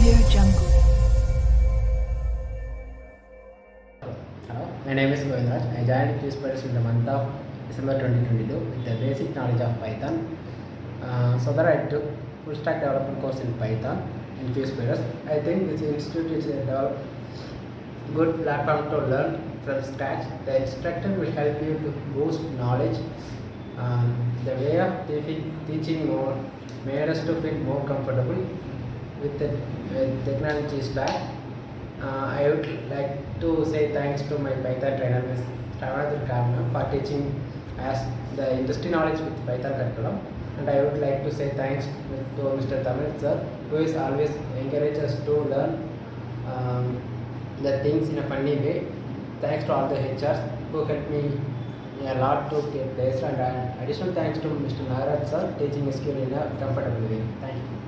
Hello, my name is Govindaraj. I joined QSpiders in the month of December 2022 with the basic knowledge of Python. So that I took full stack development course in Python in QSpiders. I think this institute is a good platform to learn from scratch. The instructor will help you to boost knowledge. The way of teaching more made us to feel more comfortable with the technology stack. I would like to say thanks to my Python trainer, Ms. Ravanath for teaching us the industry knowledge with Python curriculum. And I would like to say thanks to Mr. Tamil sir, who is always encourage us to learn the things in a funny way. Thanks to all the HRs who helped me a lot to get placed, and additional thanks to Mr. Nagaraj sir teaching skill in a comfortable way. Thank you.